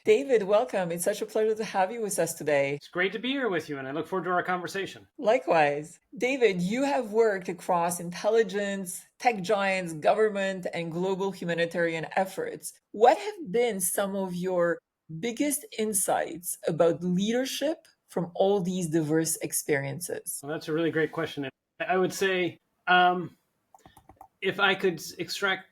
David, welcome. It's such a pleasure to have you with us today. It's great to be here with you, and I look forward to our conversation. Likewise. David, you have worked across intelligence, tech giants, government, and global humanitarian efforts. What have been some of your biggest insights about leadership from all these diverse experiences? Well, that's a really great question. I would say um, if I could extract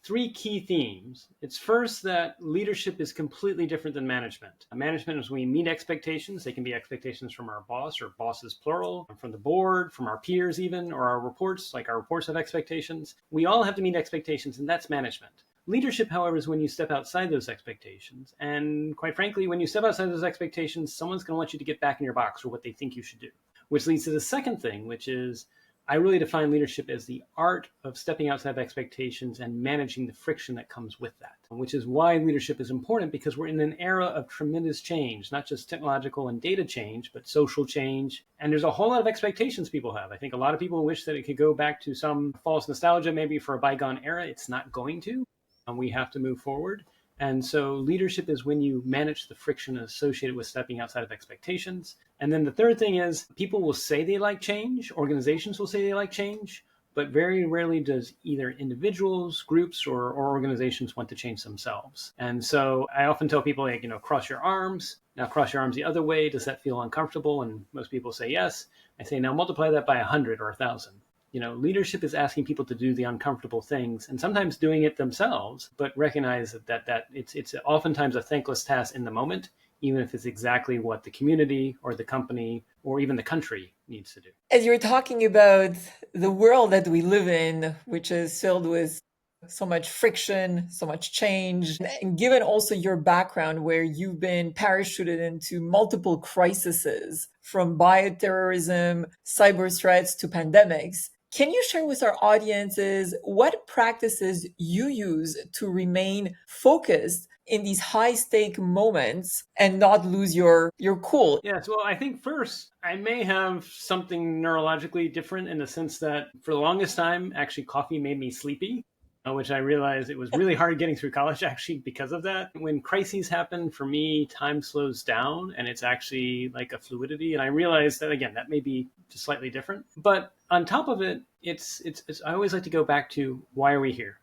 three key themes, it's first that leadership is completely different than management. Management is when we meet expectations. They can be expectations from our boss or bosses plural, from the board, from our peers even, or our reports, like our reports have expectations. We all have to meet expectations, and that's management. Leadership, however, is when you step outside those expectations. And quite frankly, when you step outside those expectations, someone's going to want you to get back in your box for what they think you should do. Which leads to the second thing, which is I really define leadership as the art of stepping outside of expectations and managing the friction that comes with that, which is why leadership is important, because we're in an era of tremendous change, not just technological and data change, but social change. And there's a whole lot of expectations people have. I think a lot of people wish that it could go back to some false nostalgia, maybe for a bygone era. It's not going to. We have to move forward. And so leadership is when you manage the friction associated with stepping outside of expectations. And then the third thing is people will say they like change, organizations will say they like change, but very rarely does either individuals, groups, or organizations want to change themselves. And so I often tell people, like, cross your arms. Now cross your arms the other way. Does that feel uncomfortable? And most people say yes. I say, now multiply that by 100 or 1,000. Leadership is asking people to do the uncomfortable things and sometimes doing it themselves, but recognize that it's oftentimes a thankless task in the moment, even if it's exactly what the community or the company or even the country needs to do. As you're talking about the world that we live in, which is filled with so much friction, so much change, and given also your background where you've been parachuted into multiple crises from bioterrorism, cyber threats to pandemics, can you share with our audiences what practices you use to remain focused in these high stake moments and not lose your cool? Yes, well, I think first, I may have something neurologically different in the sense that for the longest time, actually, coffee made me sleepy, which I realized it was really hard getting through college actually because of that. When crises happen, for me, time slows down and it's actually like a fluidity. And I realized that, again, that may be just slightly different. But on top of it, it's I always like to go back to why are we here?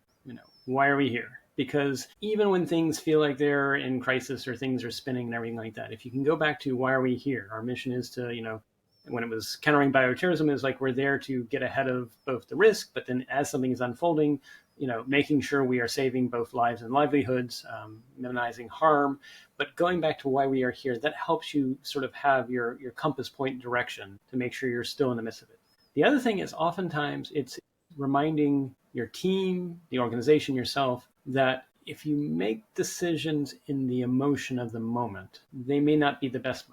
Why are we here? Because even when things feel like they're in crisis or things are spinning and everything like that, if you can go back to why are we here? Our mission is to, when it was countering bioterrorism, it was like we're there to get ahead of both the risk, but then as something is unfolding, making sure we are saving both lives and livelihoods, minimizing harm. But going back to why we are here, that helps you sort of have your compass point direction to make sure you're still in the midst of it. The other thing is oftentimes it's reminding your team, the organization, yourself, that if you make decisions in the emotion of the moment, they may not be the best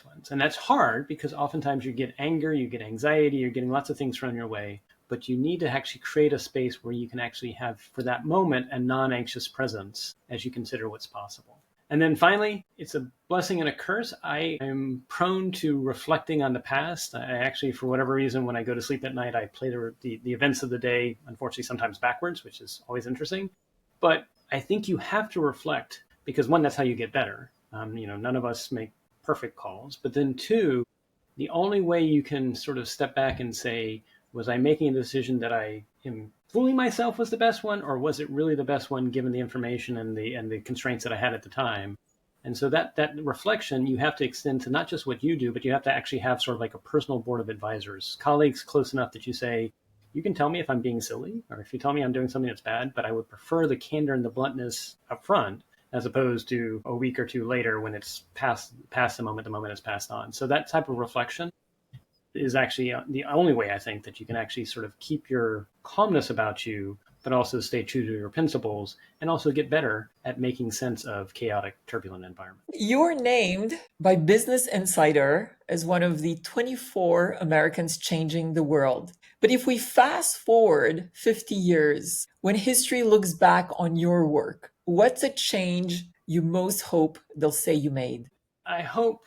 ones. And that's hard because oftentimes you get anger, you get anxiety, you're getting lots of things thrown your way. But you need to actually create a space where you can actually have, for that moment, a non-anxious presence as you consider what's possible. And then finally, it's a blessing and a curse. I am prone to reflecting on the past. I actually, for whatever reason, when I go to sleep at night, I play the events of the day, unfortunately, sometimes backwards, which is always interesting. But I think you have to reflect because, one, that's how you get better. None of us make perfect calls. But then, two, the only way you can sort of step back and say, was I making a decision that I am fooling myself was the best one, or was it really the best one given the information and the constraints that I had at the time? And so that reflection you have to extend to not just what you do, but you have to actually have sort of like a personal board of advisors, colleagues close enough that you say, you can tell me if I'm being silly or if you tell me I'm doing something that's bad, but I would prefer the candor and the bluntness up front as opposed to a week or two later when it's past the moment has passed on. So that type of reflection is actually the only way I think that you can actually sort of keep your calmness about you, but also stay true to your principles and also get better at making sense of chaotic, turbulent environments. You're named by Business Insider as one of the 24 Americans changing the world. But if we fast forward 50 years, when history looks back on your work, what's a change you most hope they'll say you made? I hope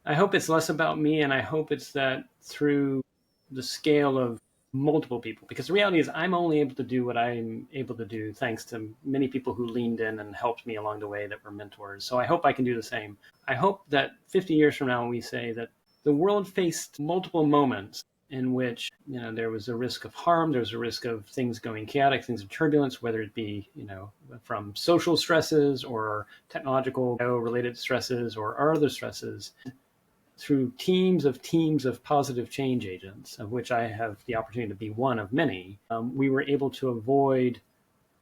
it's less about me, and I hope it's that through the scale of multiple people, because the reality is I'm only able to do what I'm able to do thanks to many people who leaned in and helped me along the way that were mentors. So I hope I can do the same. I hope that 50 years from now we say that the world faced multiple moments in which there was a risk of harm, there was a risk of things going chaotic, things of turbulence, whether it be from social stresses or technological related stresses or other stresses. Through teams of positive change agents, of which I have the opportunity to be one of many, we were able to avoid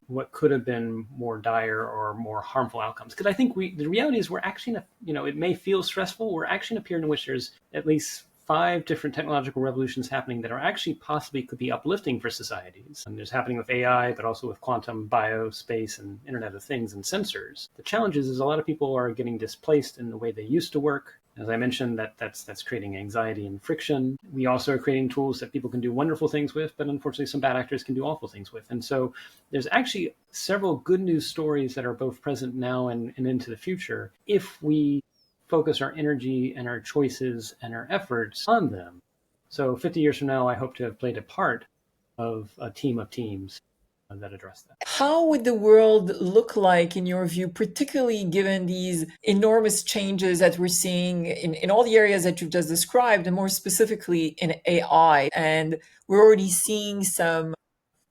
what could have been more dire or more harmful outcomes. Because I think the reality is we're actually, it may feel stressful. We're actually in a period in which there's at least 5 different technological revolutions happening that are actually possibly could be uplifting for societies. And there's happening with AI, but also with quantum, bio, space, and Internet of Things and sensors. The challenge is a lot of people are getting displaced in the way they used to work. As I mentioned, that's creating anxiety and friction. We also are creating tools that people can do wonderful things with, but unfortunately some bad actors can do awful things with. And so there's actually several good news stories that are both present now and into the future if we focus our energy and our choices and our efforts on them. So 50 years from now, I hope to have played a part of a team of teams that address that. How would the world look like, in your view, particularly given these enormous changes that we're seeing in all the areas that you've just described, and more specifically in AI? And we're already seeing some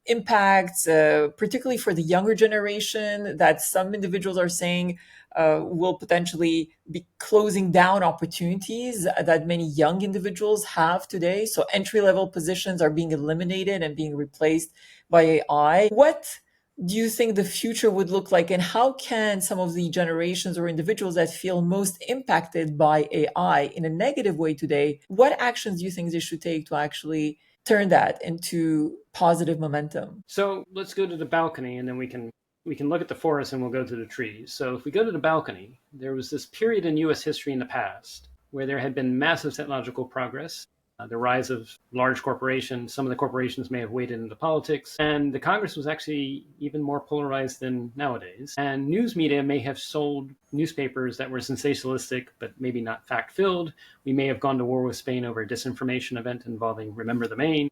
impacts, particularly for the younger generation, that some individuals are saying will potentially be closing down opportunities that many young individuals have today. So entry-level positions are being eliminated and being replaced by AI. What do you think the future would look like, and how can some of the generations or individuals that feel most impacted by AI in a negative way today, what actions do you think they should take to actually turn that into positive momentum? So let's go to the balcony, and then we can look at the forest and we'll go to the trees. So if we go to the balcony, there was this period in US history in the past where there had been massive technological progress, the rise of large corporations. Some of the corporations may have waded into politics, and the Congress was actually even more polarized than nowadays. And news media may have sold newspapers that were sensationalistic, but maybe not fact-filled. We may have gone to war with Spain over a disinformation event involving Remember the Maine.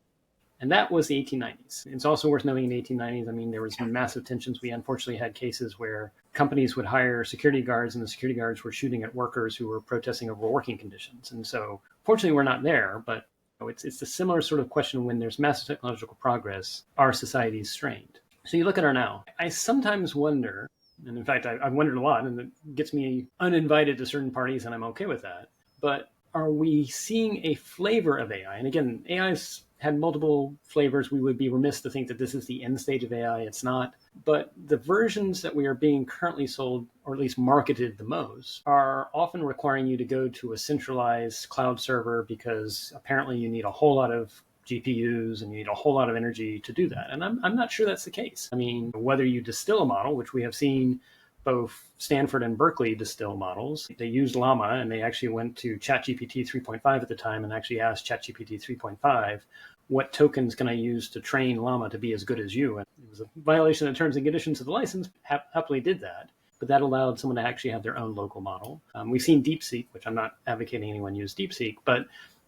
And that was the 1890s. It's also worth noting in the 1890s, there was massive tensions. We unfortunately had cases where companies would hire security guards, and the security guards were shooting at workers who were protesting over working conditions. And so, fortunately, we're not there, but it's a similar sort of question. When there's massive technological progress, are societies strained? So you look at our now. I sometimes wonder, and in fact, I've wondered a lot, and it gets me uninvited to certain parties, and I'm okay with that. But are we seeing a flavor of AI? And again, AI's had multiple flavors. We would be remiss to think that this is the end stage of AI. It's not. But the versions that we are being currently sold, or at least marketed the most, are often requiring you to go to a centralized cloud server because apparently you need a whole lot of GPUs and you need a whole lot of energy to do that. And I'm not sure that's the case. Whether you distill a model, which we have seen both Stanford and Berkeley distill models. They used Llama, and they actually went to ChatGPT 3.5 at the time and actually asked ChatGPT 3.5, what tokens can I use to train Llama to be as good as you? And it was a violation of the terms and conditions of the license, happily did that. But that allowed someone to actually have their own local model. We've seen DeepSeek, which I'm not advocating anyone use DeepSeek, but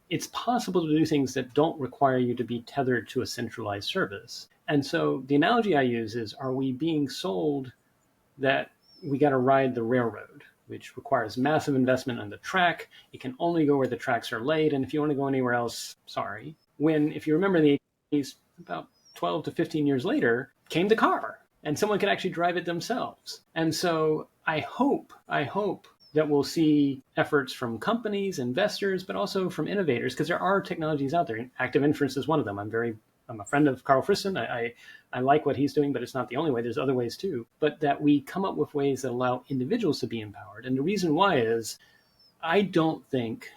it's possible to do things that don't require you to be tethered to a centralized service. And so the analogy I use is, are we being sold that we got to ride the railroad, which requires massive investment on the track? It can only go where the tracks are laid. And if you want to go anywhere else, sorry. When, if you remember in the 80s, about 12 to 15 years later, came the car, and someone could actually drive it themselves. And so I hope that we'll see efforts from companies, investors, but also from innovators, because there are technologies out there. Active inference is one of them. I'm a friend of Carl Friston. I like what he's doing, but it's not the only way. There's other ways too. But that we come up with ways that allow individuals to be empowered. And the reason why is I don't think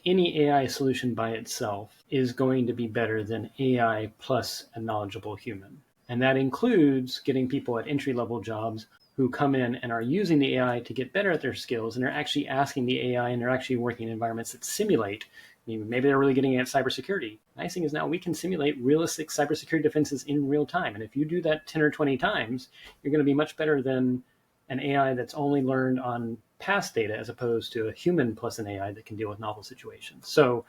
any AI solution by itself is going to be better than AI plus a knowledgeable human. And that includes getting people at entry-level jobs who come in and are using the AI to get better at their skills, and they're actually asking the AI, and they're actually working in environments that simulate. Maybe they're really getting at cybersecurity. The nice thing is now we can simulate realistic cybersecurity defenses in real time. And if you do that 10 or 20 times, you're going to be much better than an AI that's only learned on past data, as opposed to a human plus an AI that can deal with novel situations. So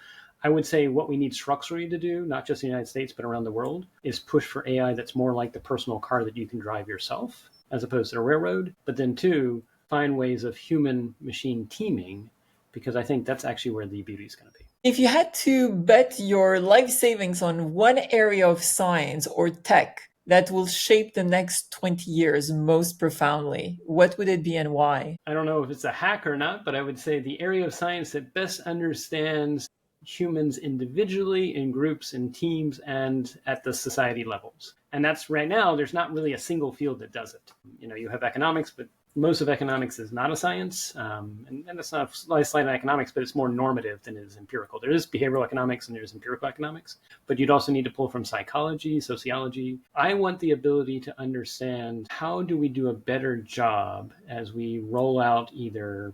I would say what we need structurally to do, not just in the United States, but around the world, is push for AI that's more like the personal car that you can drive yourself as opposed to a railroad. But then two, find ways of human machine teaming, because I think that's actually where the beauty is going to be. If you had to bet your life savings on one area of science or tech that will shape the next 20 years most profoundly, what would it be and why? I don't know if it's a hack or not, but I would say the area of science that best understands humans individually, in groups, in teams, and at the society levels. And that's right now, there's not really a single field that does it. You have economics, but most of economics is not a science. And that's not a slight on economics, but it's more normative than it is empirical. There is behavioral economics and there's empirical economics, but you'd also need to pull from psychology, sociology. I want the ability to understand how do we do a better job as we roll out either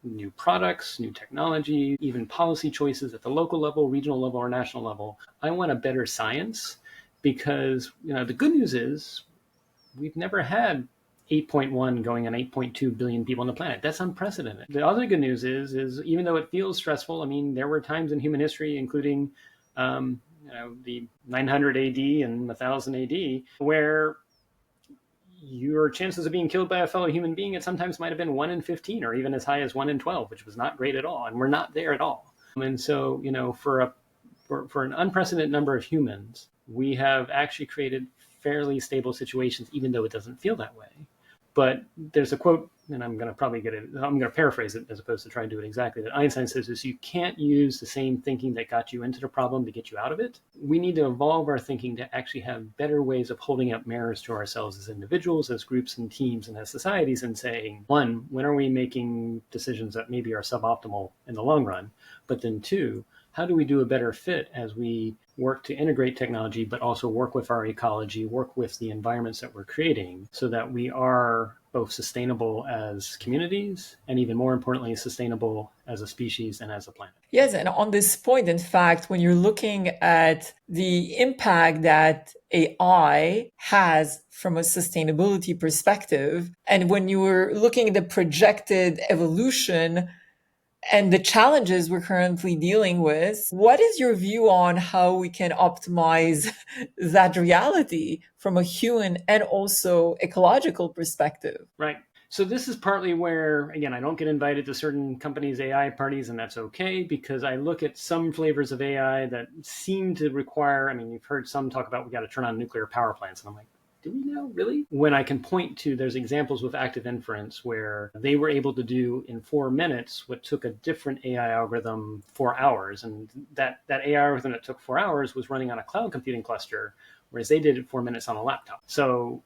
new products, new technology, even policy choices at the local level, regional level, or national level. I want a better science because, the good news is we've never had 8.1 going on 8.2 billion people on the planet. That's unprecedented. The other good news is even though it feels stressful, there were times in human history, including the 900 AD and 1000 AD, where your chances of being killed by a fellow human being, it sometimes might have been 1 in 15 or even as high as 1 in 12, which was not great at all. And we're not there at all. And so, for an unprecedented number of humans, we have actually created fairly stable situations, even though it doesn't feel that way. But there's a quote, and I'm going to paraphrase it as opposed to try and do it exactly, that Einstein says is you can't use the same thinking that got you into the problem to get you out of it. We need to evolve our thinking to actually have better ways of holding up mirrors to ourselves as individuals, as groups and teams, and as societies, and saying, one, when are we making decisions that maybe are suboptimal in the long run? But then two, how do we do a better fit as we work to integrate technology, but also work with our ecology, work with the environments that we're creating so that we are both sustainable as communities and even more importantly, sustainable as a species and as a planet. Yes, and on this point, in fact, when you're looking at the impact that AI has from a sustainability perspective, and when you were looking at the projected evolution and the challenges we're currently dealing with, what is your view on how we can optimize that reality from a human and also ecological perspective? Right. So this is partly where, again, I don't get invited to certain companies' AI parties, and that's okay because I look at some flavors of AI that seem to require, you've heard some talk about we got to turn on nuclear power plants. And I'm like, do we know really? When I can point to, there's examples with active inference where they were able to do in 4 minutes what took a different AI algorithm 4 hours. And that AI algorithm that took 4 hours was running on a cloud computing cluster, whereas they did it 4 minutes on a laptop. So,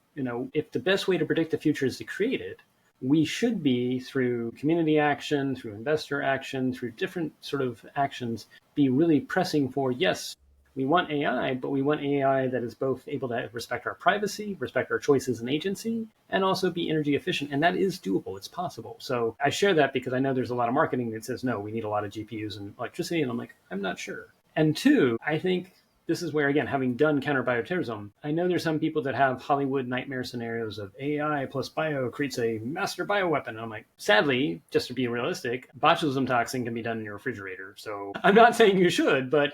if the best way to predict the future is to create it, we should be, through community action, through investor action, through different sort of actions, be really pressing for, yes, we want AI, but we want AI that is both able to respect our privacy, respect our choices and agency, and also be energy efficient. And that is doable. It's possible. So I share that because I know there's a lot of marketing that says, no, we need a lot of GPUs and electricity. And I'm like, I'm not sure. And two, I think this is where, again, having done counter-bioterrorism, I know there's some people that have Hollywood nightmare scenarios of AI plus bio creates a master bioweapon. And I'm like, sadly, just to be realistic, botulism toxin can be done in your refrigerator. So I'm not saying you should, but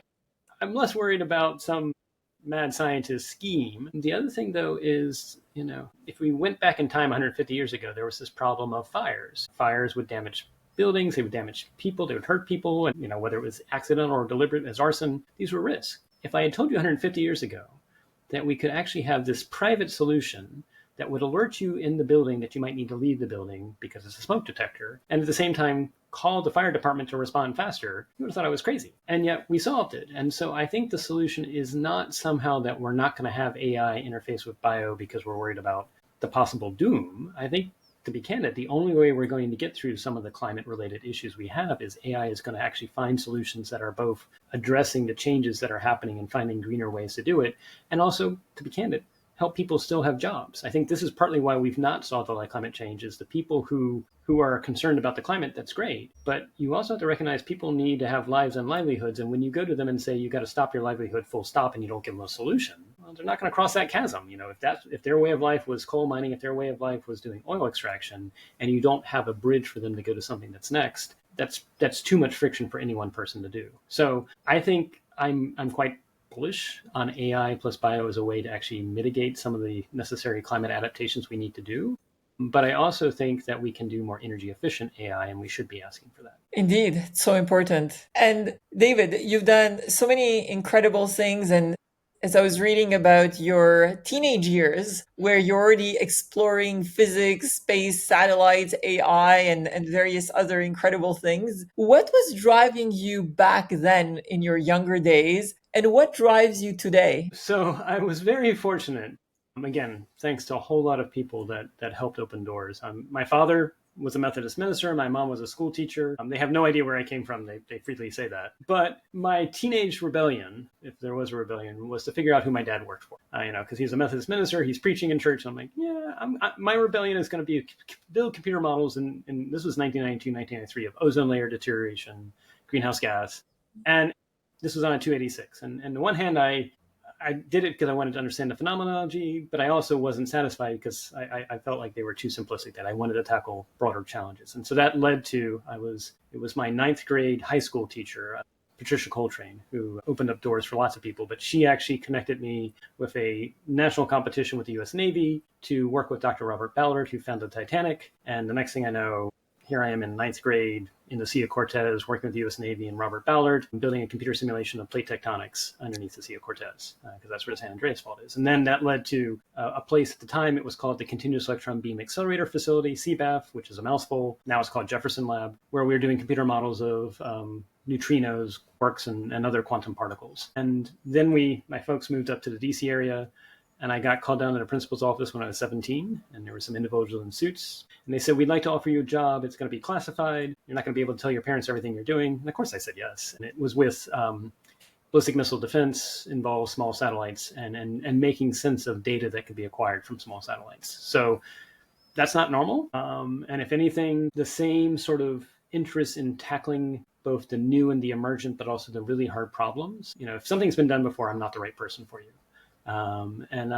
I'm less worried about some mad scientist scheme. The other thing, though, is, if we went back in time 150 years ago, there was this problem of fires. Fires would damage buildings, they would damage people, they would hurt people, and, whether it was accidental or deliberate as arson, these were risks. If I had told you 150 years ago that we could actually have this private solution that would alert you in the building that you might need to leave the building because it's a smoke detector, and at the same time call the fire department to respond faster, you would have thought I was crazy. And yet we solved it. And so I think the solution is not somehow that we're not going to have AI interface with bio because we're worried about the possible doom. I think, to be candid, the only way we're going to get through some of the climate-related issues we have is AI is going to actually find solutions that are both addressing the changes that are happening and finding greener ways to do it, and also, to be candid, help people still have jobs. I think this is partly why we've not solved a lot of climate change, is the people who are concerned about the climate, that's great. But you also have to recognize people need to have lives and livelihoods. And when you go to them and say, you got to stop your livelihood full stop, and you don't give them a solution, well, they're not going to cross that chasm. If their way of life was coal mining, if their way of life was doing oil extraction, and you don't have a bridge for them to go to something that's next, that's too much friction for any one person to do. So I think I'm quite bullish on AI plus bio as a way to actually mitigate some of the necessary climate adaptations we need to do. But I also think that we can do more energy efficient AI, and we should be asking for that. Indeed, it's so important. And David, you've done so many incredible things. And as I was reading about your teenage years, where you're already exploring physics, space, satellites, AI, and various other incredible things, what was driving you back then in your younger days? And what drives you today? So I was very fortunate. Again, thanks to a whole lot of people that helped open doors. My father was a Methodist minister. My mom was a school teacher. They have no idea where I came from. They freely say that. But my teenage rebellion, if there was a rebellion, was to figure out who my dad worked for. Because he's a Methodist minister. He's preaching in church. And I'm like, yeah, my rebellion is going to be build computer models. And this was 1992, 1993 of ozone layer deterioration, greenhouse gas. And this was on a 286. And on the one hand, I did it because I wanted to understand the phenomenology, but I also wasn't satisfied because I felt like they were too simplistic, that I wanted to tackle broader challenges. And so that led to, it was my ninth grade high school teacher, Patricia Coltrane, who opened up doors for lots of people, but she actually connected me with a national competition with the US Navy to work with Dr. Robert Ballard, who founded Titanic. And the next thing I know, here I am in ninth grade in the Sea of Cortez, working with the U.S. Navy and Robert Ballard, building a computer simulation of plate tectonics underneath the Sea of Cortez, because that's where the San Andreas Fault is. And then that led to a place at the time, it was called the Continuous Electron Beam Accelerator Facility, CBAF, which is a mouthful. Now it's called Jefferson Lab, where we were doing computer models of neutrinos, quarks, and other quantum particles. And then my folks moved up to the DC area, and I got called down to the principal's office when I was 17, and there were some individuals in suits. And they said, we'd like to offer you a job. It's going to be classified. You're not going to be able to tell your parents everything you're doing. And of course I said yes. And it was with ballistic missile defense, involves small satellites, and making sense of data that could be acquired from small satellites. So that's not normal. And if anything, the same sort of interest in tackling both the new and the emergent, but also the really hard problems. If something's been done before, I'm not the right person for you. And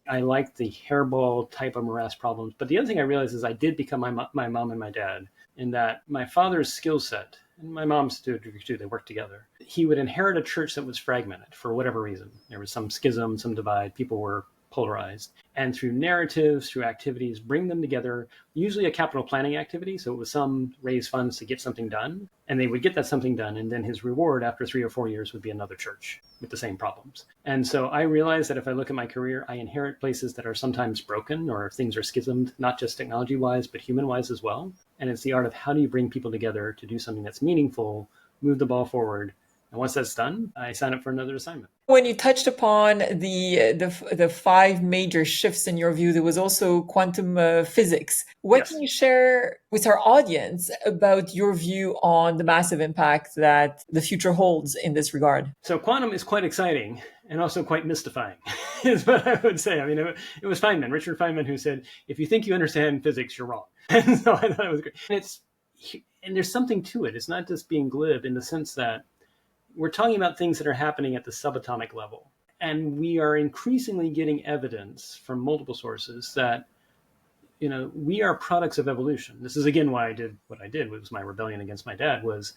I like the hairball type of morass problems. But the other thing I realized is I did become my mom and my dad, in that my father's skill set, and my mom's too, they worked together. He would inherit a church that was fragmented for whatever reason. There was some schism, some divide. People were polarized. And through narratives, through activities, bring them together, usually a capital planning activity. So it was some raise funds to get something done, and they would get that something done. And then his reward after 3 or 4 years would be another church with the same problems. And so I realized that if I look at my career, I inherit places that are sometimes broken, or things are schismed, not just technology wise, but human wise as well. And it's the art of how do you bring people together to do something that's meaningful, move the ball forward. And once that's done, I sign up for another assignment. When you touched upon the five major shifts in your view, there was also quantum physics. What Yes. can you share with our audience about your view on the massive impact that the future holds in this regard? So quantum is quite exciting and also quite mystifying, is what I would say. I mean, it was Feynman, Richard Feynman, who said, if you think you understand physics, you're wrong. And so I thought it was great. And there's something to it. It's not just being glib, in the sense that we're talking about things that are happening at the subatomic level. And we are increasingly getting evidence from multiple sources that, we are products of evolution. This is, again, why I did what I did, was my rebellion against my dad, was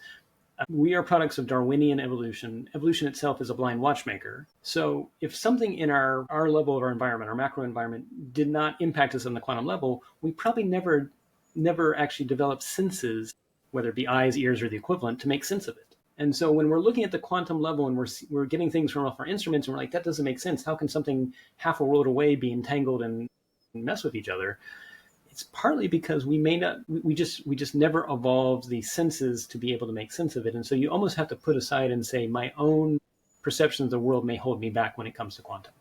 we are products of Darwinian evolution. Evolution itself is a blind watchmaker. So if something in our level of our environment, our macro environment, did not impact us on the quantum level, we probably never actually developed senses, whether it be eyes, ears, or the equivalent, to make sense of it. And so when we're looking at the quantum level and we're getting things from off our instruments, and we're like, that doesn't make sense. How can something half a world away be entangled and mess with each other? It's partly because we just never evolved the senses to be able to make sense of it. And so you almost have to put aside and say, my own perception of the world may hold me back when it comes to quantum.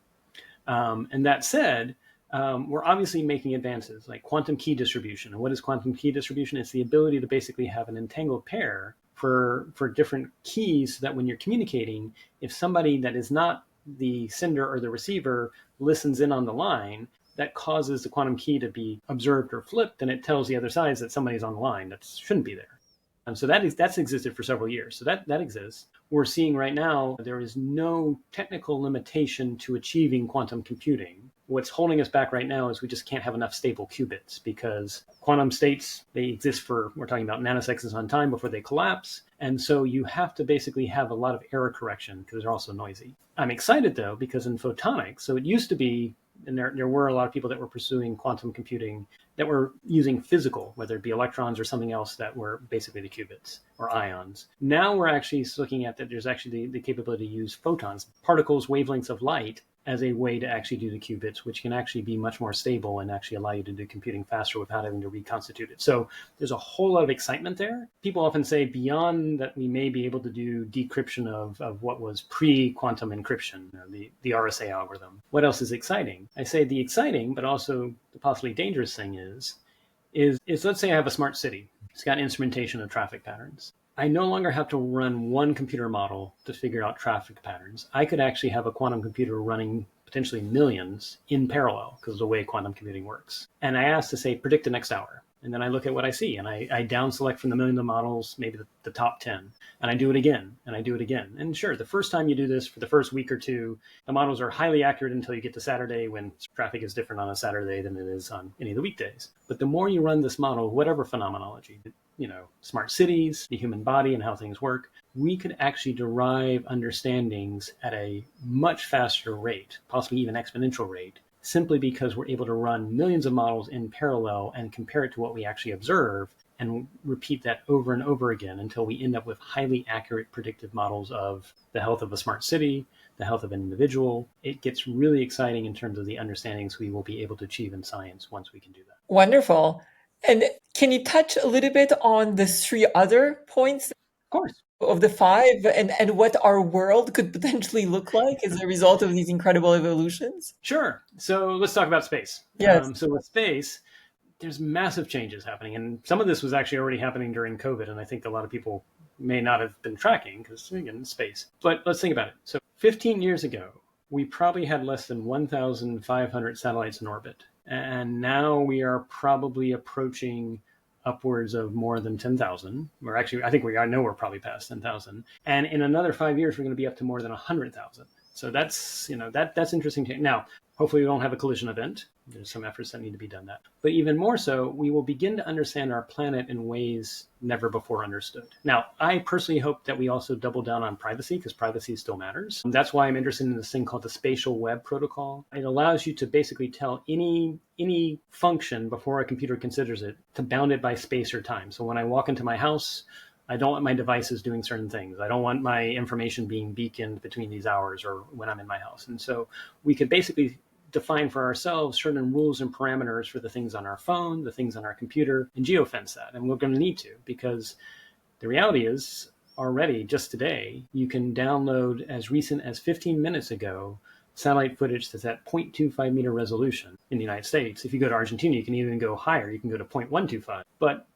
And that said, we're obviously making advances, like quantum key distribution. And what is quantum key distribution? It's the ability to basically have an entangled pair for different keys, so that when you're communicating, if somebody that is not the sender or the receiver listens in on the line, that causes the quantum key to be observed or flipped, and it tells the other side that somebody's on the line that shouldn't be there. And so that's existed for several years. So that exists. We're seeing right now there is no technical limitation to achieving quantum computing. What's holding us back right now is we just can't have enough stable qubits, because quantum states, they exist for, we're talking about nanoseconds on time before they collapse. And so you have to basically have a lot of error correction because they're also noisy. I'm excited though, because in photonics, so it used to be, and there were a lot of people that were pursuing quantum computing that were using physical, whether it be electrons or something else that were basically the qubits or ions. Now we're actually looking at that there's actually the capability to use photons, particles, wavelengths of light, as a way to actually do the qubits, which can actually be much more stable and actually allow you to do computing faster without having to reconstitute it. So there's a whole lot of excitement there. People often say beyond that we may be able to do decryption of what was pre-quantum encryption, the RSA algorithm. What else is exciting? I say the exciting, but also the possibly dangerous thing is let's say I have a smart city. It's got instrumentation of traffic patterns. I no longer have to run one computer model to figure out traffic patterns. I could actually have a quantum computer running potentially millions in parallel because of the way quantum computing works. And I ask to say, predict the next hour. And then I look at what I see, and I down select from the million of models, maybe the top 10. And I do it again, and I do it again. And sure, the first time you do this for the first week or two, the models are highly accurate until you get to Saturday, when traffic is different on a Saturday than it is on any of the weekdays. But the more you run this model, whatever phenomenology, smart cities, the human body and how things work, we could actually derive understandings at a much faster rate, possibly even exponential rate, simply because we're able to run millions of models in parallel and compare it to what we actually observe and repeat that over and over again until we end up with highly accurate predictive models of the health of a smart city, the health of an individual. It gets really exciting in terms of the understandings we will be able to achieve in science once we can do that. Wonderful. And can you touch a little bit on the three other points Of course. of the five, and what our world could potentially look like as a result of these incredible evolutions? Sure. So let's talk about space. Yes. So with space, there's massive changes happening. And some of this was actually already happening during COVID. And I think a lot of people may not have been tracking because, again, space. But let's think about it. So 15 years ago, we probably had less than 1,500 satellites in orbit. And now we are probably approaching upwards of more than 10,000. Or actually, I think I know we're probably past 10,000. And in another 5 years, we're going to be up to more than 100,000. So that's interesting. Now, hopefully we don't have a collision event. There's some efforts that need to be done that. But even more so, we will begin to understand our planet in ways never before understood. Now, I personally hope that we also double down on privacy, because privacy still matters. And that's why I'm interested in this thing called the spatial web protocol. It allows you to basically tell any function before a computer considers it to bound it by space or time. So when I walk into my house, I don't want my devices doing certain things. I don't want my information being beaconed between these hours or when I'm in my house. And so we could basically define for ourselves certain rules and parameters for the things on our phone, the things on our computer, and geofence that. And we're going to need to, because the reality is already just today, you can download as recent as 15 minutes ago satellite footage that's at 0.25 meter resolution in the United States. If you go to Argentina, you can even go higher. You can go to 0.125. But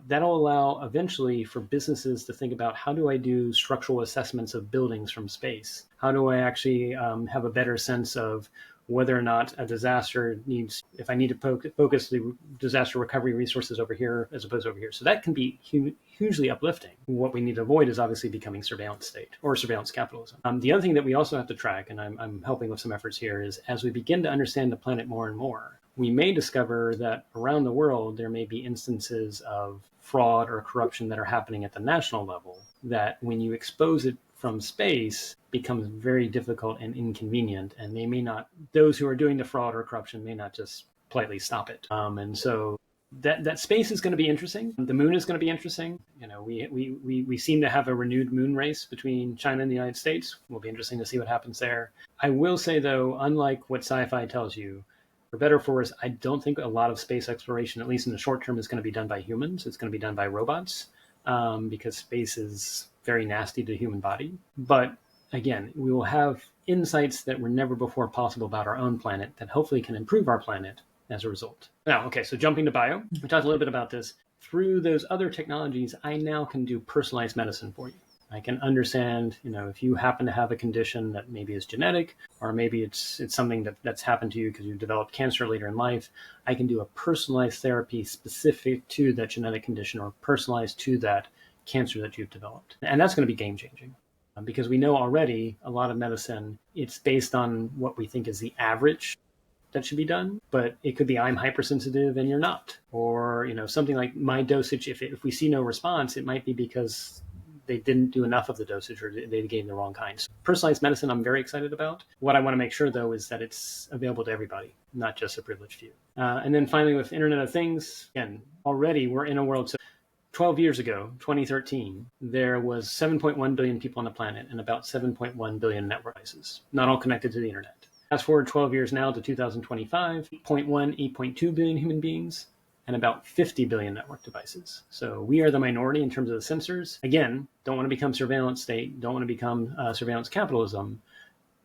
that'll allow eventually for businesses to think about, how do I do structural assessments of buildings from space? How do I actually have a better sense of whether or not a disaster needs, if I need to focus the disaster recovery resources over here as opposed to over here. So that can be hugely uplifting. What we need to avoid is obviously becoming surveillance state or surveillance capitalism. The other thing that we also have to track, and I'm helping with some efforts here, is as we begin to understand the planet more and more, we may discover that around the world, there may be instances of fraud or corruption that are happening at the national level, that when you expose it from space becomes very difficult and inconvenient, and those who are doing the fraud or corruption may not just politely stop it. And so that space is going to be interesting. The moon is going to be interesting. We seem to have a renewed moon race between China and the United States. Will be interesting to see what happens there. I will say, though, unlike what sci-fi tells you, for better or for worse, I don't think a lot of space exploration, at least in the short term, is going to be done by humans. It's going to be done by robots, because space is very nasty to the human body. But again, we will have insights that were never before possible about our own planet that hopefully can improve our planet as a result. Now, okay, so jumping to bio, we talked a little bit about this. Through those other technologies, I now can do personalized medicine for you. I can understand, if you happen to have a condition that maybe is genetic, or maybe it's something that's happened to you because you developed cancer later in life, I can do a personalized therapy specific to that genetic condition or personalized to that cancer that you've developed. And that's going to be game changing, because we know already a lot of medicine, it's based on what we think is the average that should be done, but it could be I'm hypersensitive and you're not. Or, something like my dosage, if we see no response, it might be because they didn't do enough of the dosage or they gave the wrong kind. So personalized medicine, I'm very excited about. What I want to make sure, though, is that it's available to everybody, not just a privileged few. And then finally, with Internet of Things, again, already we're in a world. So 12 years ago, 2013, there was 7.1 billion people on the planet and about 7.1 billion network devices, not all connected to the internet. Fast forward 12 years now to 2025, 8.1, 8.2 billion human beings, and about 50 billion network devices. So we are the minority in terms of the sensors. Again, don't want to become surveillance state, don't want to become surveillance capitalism,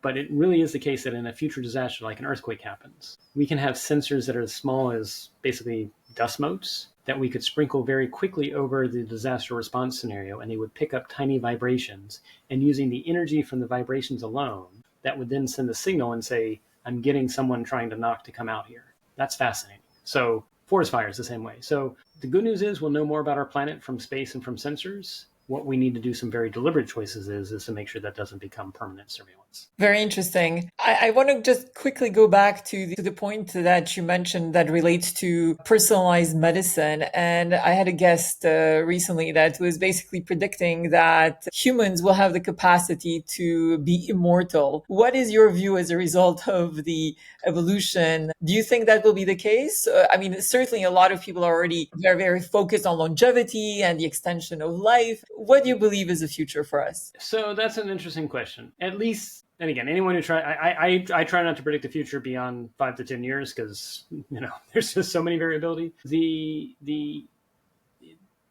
but it really is the case that in a future disaster, like an earthquake happens, we can have sensors that are as small as basically dust motes that we could sprinkle very quickly over the disaster response scenario, and they would pick up tiny vibrations. And using the energy from the vibrations alone, that would then send a signal and say, I'm getting someone trying to knock to come out here. That's fascinating. So forest fires the same way. So the good news is we'll know more about our planet from space and from sensors. What we need to do some very deliberate choices is to make sure that doesn't become permanent surveillance. Very interesting. I want to just quickly go back to the point that you mentioned that relates to personalized medicine. And I had a guest recently that was basically predicting that humans will have the capacity to be immortal. What is your view as a result of the evolution? Do you think that will be the case? I mean, certainly a lot of people are already very, very focused on longevity and the extension of life. What do you believe is the future for us? So that's an interesting question. At least, and again, anyone who I try not to predict the future beyond 5 to 10 years because there's just so many variability.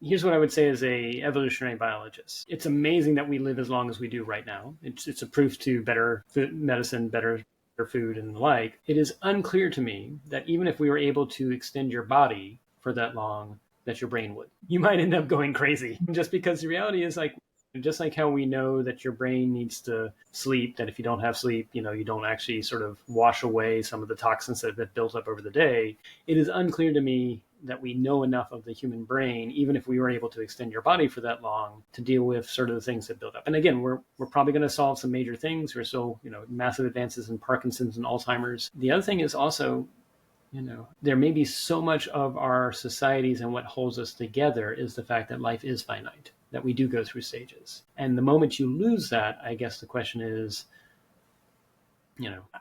Here's what I would say as a evolutionary biologist. It's amazing that we live as long as we do right now. It's a proof to better medicine, better food, and the like. It is unclear to me that even if we were able to extend your body for that long, that your brain would. You might end up going crazy just because the reality is just like how we know that your brain needs to sleep, that if you don't have sleep, you don't actually sort of wash away some of the toxins that have built up over the day. It is unclear to me that we know enough of the human brain, even if we were able to extend your body for that long, to deal with sort of the things that build up. And again, we're probably going to solve some major things. We're still, massive advances in Parkinson's and Alzheimer's. The other thing is also, there may be so much of our societies and what holds us together is the fact that life is finite, that we do go through stages. And the moment you lose that, I guess the question is,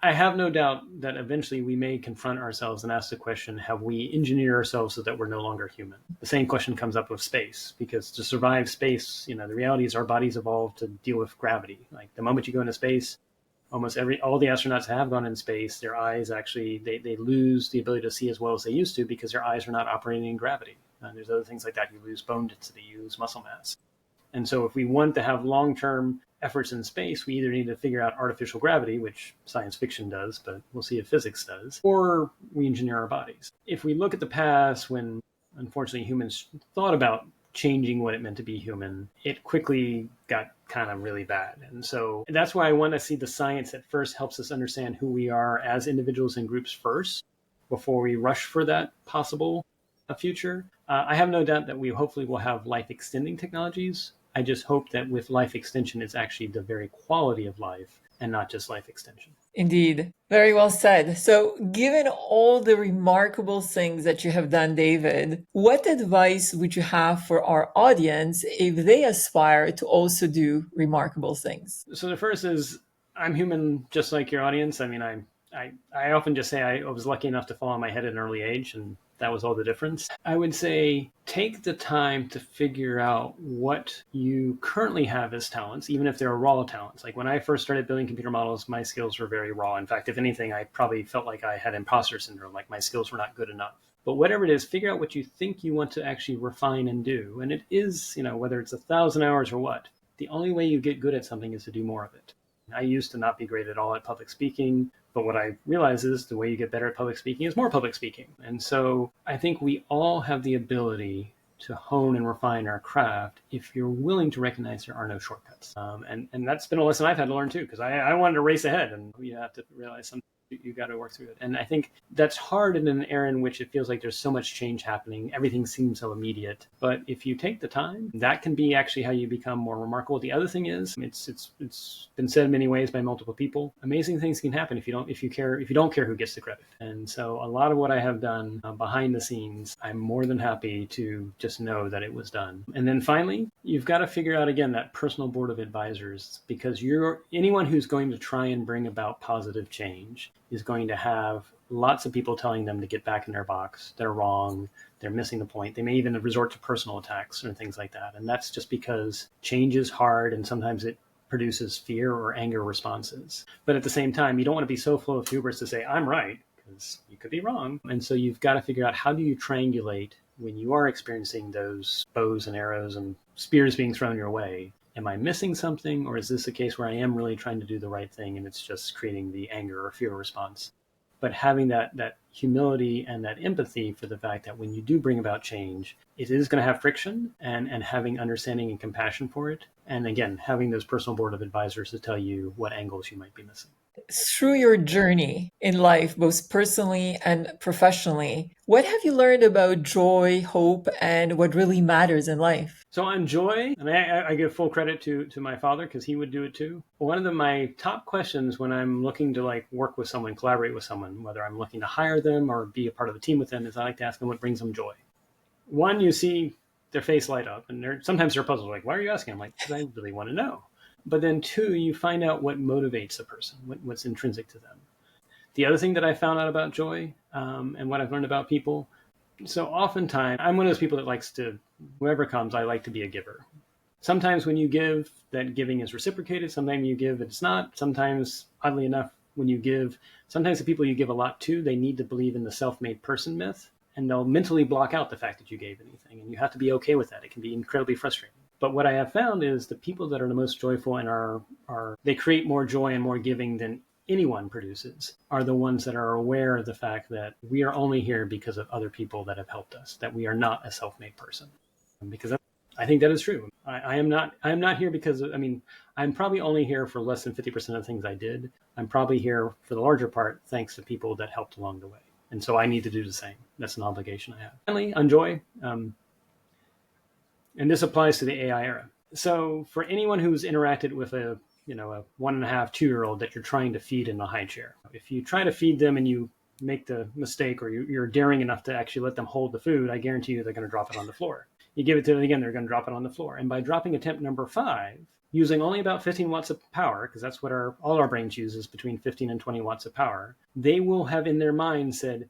I have no doubt that eventually we may confront ourselves and ask the question, have we engineered ourselves so that we're no longer human? The same question comes up with space, because to survive space, the reality is our bodies evolved to deal with gravity. Like the moment you go into space, almost all the astronauts have gone in space, their eyes actually, they lose the ability to see as well as they used to because their eyes are not operating in gravity. There's other things like that. You lose bone density, you lose muscle mass. And so if we want to have long-term efforts in space, we either need to figure out artificial gravity, which science fiction does, but we'll see if physics does, or we engineer our bodies. If we look at the past when, unfortunately, humans thought about changing what it meant to be human, it quickly got kind of really bad. And so that's why I want to see the science that first helps us understand who we are as individuals and groups first, before we rush for that possible future. I have no doubt that we hopefully will have life extending technologies. I just hope that with life extension, it's actually the very quality of life and not just life extension. Indeed. Very well said. So, given all the remarkable things that you have done, David, what advice would you have for our audience if they aspire to also do remarkable things? So the first is, I'm human just like your audience. I mean, I often just say I was lucky enough to fall on my head at an early age, and that was all the difference. I would say take the time to figure out what you currently have as talents, even if they're raw talents. Like when I first started building computer models, my skills were very raw. In fact, if anything, I probably felt like I had imposter syndrome, like my skills were not good enough. But whatever it is, figure out what you think you want to actually refine and do. And it is, whether it's 1,000 hours or what, the only way you get good at something is to do more of it. I used to not be great at all at public speaking, but what I realize is the way you get better at public speaking is more public speaking. And so I think we all have the ability to hone and refine our craft if you're willing to recognize there are no shortcuts. And that's been a lesson I've had to learn too, because I wanted to race ahead, and you have to realize something. You got to work through it. And I think that's hard in an era in which it feels like there's so much change happening. Everything seems so immediate. But if you take the time, that can be actually how you become more remarkable. The other thing is, it's been said many ways by multiple people. Amazing things can happen if you don't care who gets the credit. And so a lot of what I have done behind the scenes, I'm more than happy to just know that it was done. And then finally, you've got to figure out again that personal board of advisors, because anyone who's going to try and bring about positive change is going to have lots of people telling them to get back in their box. They're wrong. They're missing the point. They may even resort to personal attacks and things like that. And that's just because change is hard and sometimes it produces fear or anger responses. But at the same time, you don't want to be so full of hubris to say, I'm right, because you could be wrong. And so you've got to figure out, how do you triangulate when you are experiencing those bows and arrows and spears being thrown your way? Am I missing something, or is this a case where I am really trying to do the right thing and it's just creating the anger or fear response? But having that humility and that empathy for the fact that when you do bring about change, it is going to have friction, and having understanding and compassion for it. And again, having those personal board of advisors to tell you what angles you might be missing. Through your journey in life, both personally and professionally, what have you learned about joy, hope, and what really matters in life? So on joy, and I give full credit to my father, because he would do it too. One of my top questions when I'm looking to work with someone, collaborate with someone, whether I'm looking to hire them or be a part of a team with them, is I like to ask them what brings them joy. One, you see their face light up, and sometimes they're puzzled, like, why are you asking? I'm like, because I really want to know. But then two, you find out what motivates a person, what's intrinsic to them. The other thing that I found out about joy, and what I've learned about people, so oftentimes I'm one of those people that likes to, whoever comes, I like to be a giver. Sometimes when you give, that giving is reciprocated. Sometimes you give, it's not. Sometimes, oddly enough, when you give, sometimes the people you give a lot to, they need to believe in the self-made person myth, and they'll mentally block out the fact that you gave anything. And you have to be okay with that. It can be incredibly frustrating. But what I have found is the people that are the most joyful and they create more joy and more giving than anyone produces are the ones that are aware of the fact that we are only here because of other people that have helped us, that we are not a self-made person. Because I think that is true. I am not here because, I'm probably only here for less than 50% of the things I did. I'm probably here for the larger part thanks to people that helped along the way. And so I need to do the same. That's an obligation I have. Finally, on joy, and this applies to the AI era. So for anyone who's interacted with a 1.5, 2-year-old that you're trying to feed in a high chair, if you try to feed them and you make the mistake, or you're daring enough to actually let them hold the food, I guarantee you they're going to drop it on the floor. You give it to them again, they're going to drop it on the floor. And by dropping attempt number 5, using only about 15 watts of power, because that's what all our brains uses, between 15 and 20 watts of power, they will have in their mind said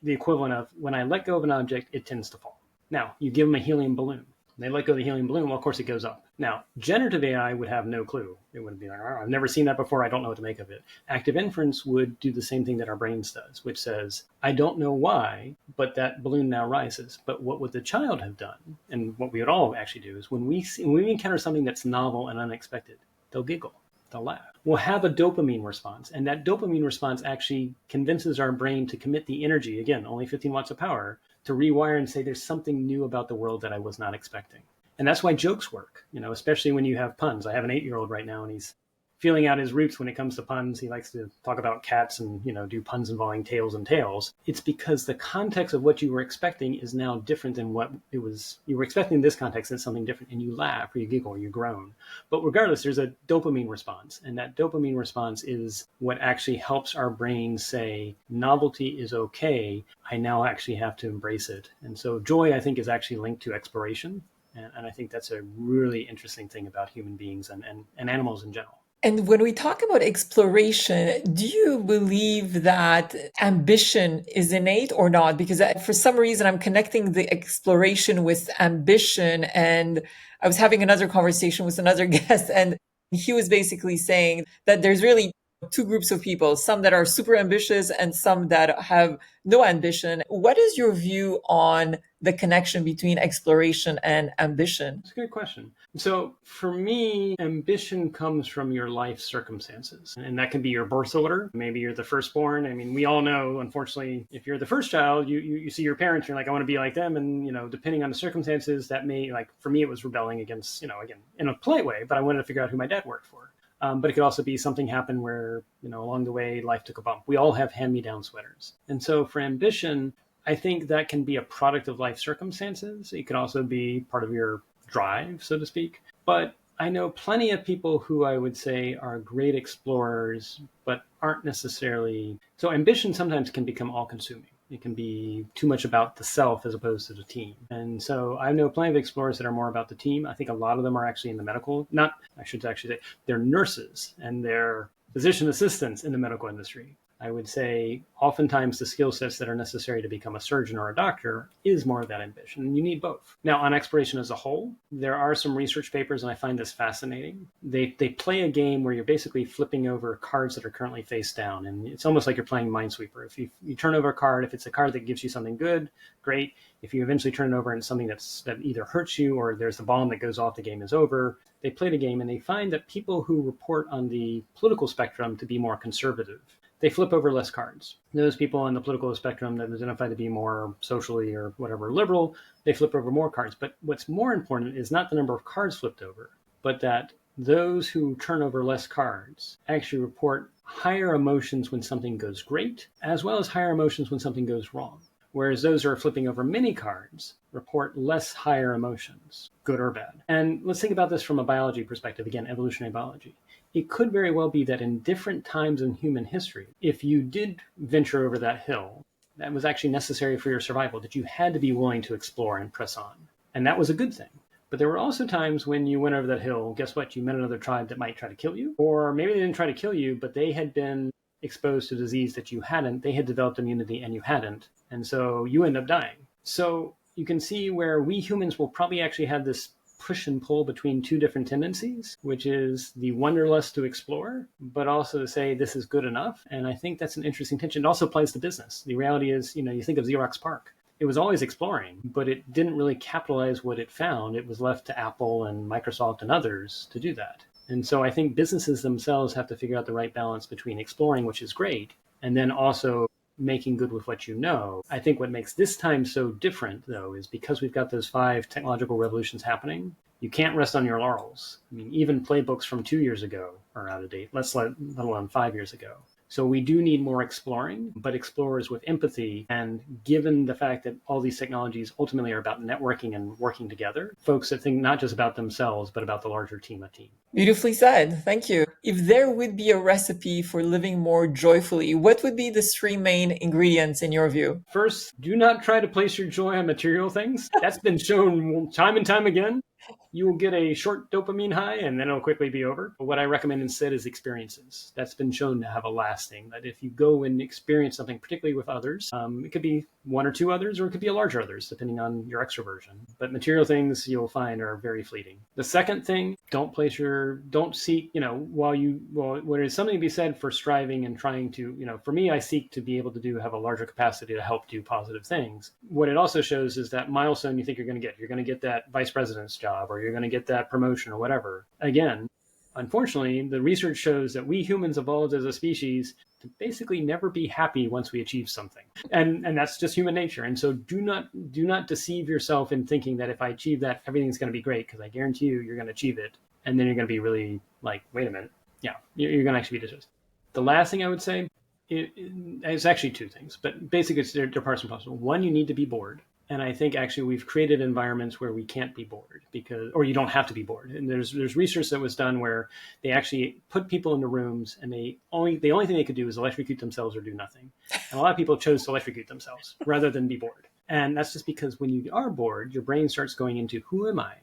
the equivalent of, when I let go of an object, it tends to fall. Now, you give them a helium balloon. They let go of the helium balloon, well, of course, it goes up. Now, generative AI would have no clue. It would be like, oh, I've never seen that before. I don't know what to make of it. Active inference would do the same thing that our brains does, which says, I don't know why, but that balloon now rises. But what would the child have done? And what we would all actually do is when we encounter something that's novel and unexpected, they'll giggle. They'll laugh. We'll have a dopamine response. And that dopamine response actually convinces our brain to commit the energy, again, only 15 watts of power, to rewire and say there's something new about the world that I was not expecting. And that's why jokes work, especially when you have puns. I have an 8-year-old right now, and he's feeling out his roots when it comes to puns. He likes to talk about cats and, do puns involving tails and tails. It's because the context of what you were expecting is now different than what it was. You were expecting this context and something different, and you laugh or you giggle or you groan. But regardless, there's a dopamine response. And that dopamine response is what actually helps our brain say, novelty is okay. I now actually have to embrace it. And so joy, I think, is actually linked to exploration. And I think that's a really interesting thing about human beings and animals in general. And when we talk about exploration, do you believe that ambition is innate or not? Because for some reason, I'm connecting the exploration with ambition. And I was having another conversation with another guest, and he was basically saying that there's really 2 groups of people, some that are super ambitious and some that have no ambition. What is your view on the connection between exploration and ambition? That's a good question. So for me, ambition comes from your life circumstances. And that can be your birth order. Maybe you're the firstborn. We all know, unfortunately, if you're the first child, you see your parents, you're like, I want to be like them. And, depending on the circumstances, that may, for me, it was rebelling against, again, in a polite way, but I wanted to figure out who my dad worked for. But it could also be something happened where, along the way, life took a bump. We all have hand-me-down sweaters. And so for ambition, I think that can be a product of life circumstances. It can also be part of your drive, so to speak. But I know plenty of people who I would say are great explorers, but aren't necessarily. So ambition sometimes can become all consuming. It can be too much about the self as opposed to the team. And so I know plenty of explorers that are more about the team. I think a lot of them are actually in the medical, not, I should actually say, they're nurses and they're physician assistants in the medical industry. I would say oftentimes the skill sets that are necessary to become a surgeon or a doctor is more of that ambition. And you need both. Now, on exploration as a whole, there are some research papers, and I find this fascinating. They play a game where you're basically flipping over cards that are currently face down. And it's almost like you're playing Minesweeper. If you turn over a card, if it's a card that gives you something good, great. If you eventually turn it over into something that either hurts you or there's the bomb that goes off, the game is over. They play the game and they find that people who report on the political spectrum to be more conservative, they flip over less cards. Those people on the political spectrum that identify to be more socially or whatever liberal, they flip over more cards. But what's more important is not the number of cards flipped over, but that those who turn over less cards actually report higher emotions when something goes great, as well as higher emotions when something goes wrong. Whereas those who are flipping over many cards report less higher emotions, good or bad. And let's think about this from a biology perspective, again, evolutionary biology. It could very well be that in different times in human history, if you did venture over that hill, that was actually necessary for your survival, that you had to be willing to explore and press on. And that was a good thing. But there were also times when you went over that hill, guess what? You met another tribe that might try to kill you. Or maybe they didn't try to kill you, but they had been exposed to disease that you hadn't. They had developed immunity and you hadn't. And so you end up dying. So you can see where we humans will probably actually have this push and pull between two different tendencies, which is the wanderlust to explore, but also to say this is good enough. And I think that's an interesting tension. It also applies to business. The reality is, you think of Xerox PARC. It was always exploring, but it didn't really capitalize what it found. It was left to Apple and Microsoft and others to do that. And so I think businesses themselves have to figure out the right balance between exploring, which is great, and then also making good with what you know. I think what makes this time so different, though, is because we've got those 5 technological revolutions happening, you can't rest on your laurels. I mean, even playbooks from 2 years ago are out of date, let alone 5 years ago. So we do need more exploring, but explorers with empathy. And given the fact that all these technologies ultimately are about networking and working together, folks that think not just about themselves, but about the larger team of team. Beautifully said. Thank you. If there would be a recipe for living more joyfully, what would be the 3 main ingredients in your view? First, do not try to place your joy on material things. That's been shown time and time again. You will get a short dopamine high and then it'll quickly be over. But what I recommend instead is experiences. That's been shown to have a lasting, that if you go and experience something, particularly with others, it could be 1 or 2 others, or it could be a larger others, depending on your extroversion. But material things you'll find are very fleeting. The second thing, don't seek, there is something to be said for striving and trying to, for me, I seek to be able to have a larger capacity to help do positive things. What it also shows is that milestone you think you're going to get that vice president's job, or you're going to get that promotion or whatever. Again, unfortunately, the research shows that we humans evolved as a species to basically never be happy once we achieve something. And that's just human nature. And so do not deceive yourself in thinking that if I achieve that, everything's going to be great, because I guarantee you're going to achieve it. And then you're going to be really like, wait a minute. Yeah, you're going to actually be distressed. The last thing I would say, it's actually 2 things, but basically they're parts and parcel. One, you need to be bored. And I think actually we've created environments where we can't be bored, or you don't have to be bored. And there's research that was done where they actually put people into rooms and the only thing they could do is electrocute themselves or do nothing. And a lot of people chose to electrocute themselves rather than be bored. And that's just because when you are bored, your brain starts going into, who am I?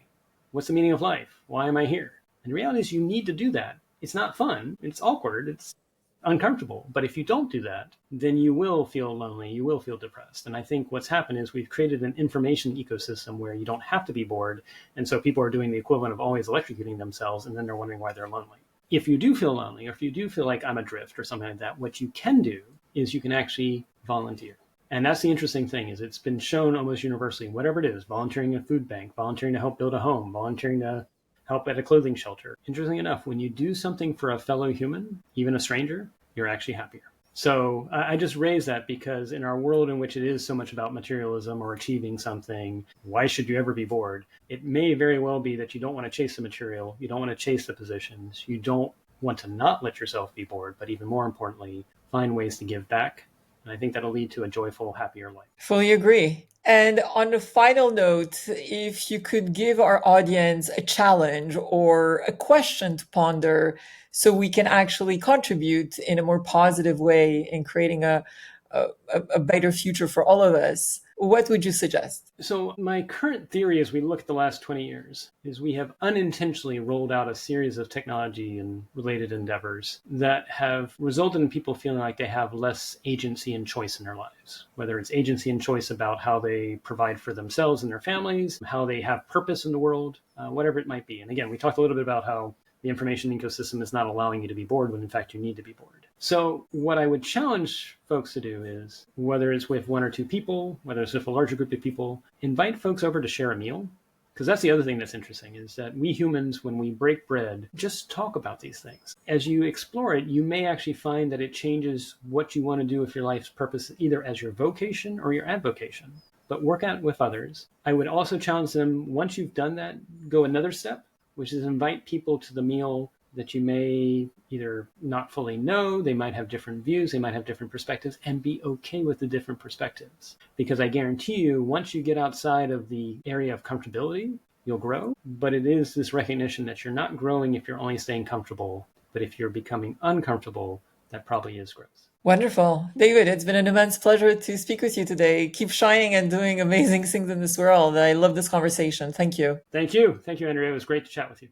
What's the meaning of life? Why am I here? And the reality is you need to do that. It's not fun. It's awkward. It's uncomfortable. But if you don't do that, then you will feel lonely. You will feel depressed. And I think what's happened is we've created an information ecosystem where you don't have to be bored. And so people are doing the equivalent of always electrocuting themselves, and then they're wondering why they're lonely. If you do feel lonely, or if you do feel like I'm adrift or something like that, what you can do is you can actually volunteer. And that's the interesting thing, is it's been shown almost universally, whatever it is, volunteering at a food bank, volunteering to help build a home, volunteering to help at a clothing shelter. Interesting enough, when you do something for a fellow human, even a stranger, you're actually happier. So I just raise that because in our world in which it is so much about materialism or achieving something, why should you ever be bored? It may very well be that you don't want to chase the material. You don't want to chase the positions. You don't want to not let yourself be bored, but even more importantly, find ways to give back. And I think that'll lead to a joyful, happier life. Fully agree. And on a final note, if you could give our audience a challenge or a question to ponder so we can actually contribute in a more positive way in creating a, a better future for all of us, what would you suggest? So, my current theory as we look at the last 20 years is we have unintentionally rolled out a series of technology and related endeavors that have resulted in people feeling like they have less agency and choice in their lives, whether it's agency and choice about how they provide for themselves and their families, how they have purpose in the world, whatever it might be. And again, we talked a little bit about how the information ecosystem is not allowing you to be bored when in fact you need to be bored. So what I would challenge folks to do is, whether it's with one or two people, whether it's with a larger group of people, invite folks over to share a meal. Because that's the other thing that's interesting, is that we humans, when we break bread, just talk about these things. As you explore it, you may actually find that it changes what you want to do with your life's purpose, either as your vocation or your avocation. But work out with others. I would also challenge them, once you've done that, go another step, which is invite people to the meal that you may either not fully know, they might have different views, they might have different perspectives, and be okay with the different perspectives. Because I guarantee you, once you get outside of the area of comfortability, you'll grow. But it is this recognition that you're not growing if you're only staying comfortable, but if you're becoming uncomfortable, that probably is growth. Wonderful. David, it's been an immense pleasure to speak with you today. Keep shining and doing amazing things in this world. I love this conversation. Thank you. Thank you. Thank you, Andrea. It was great to chat with you.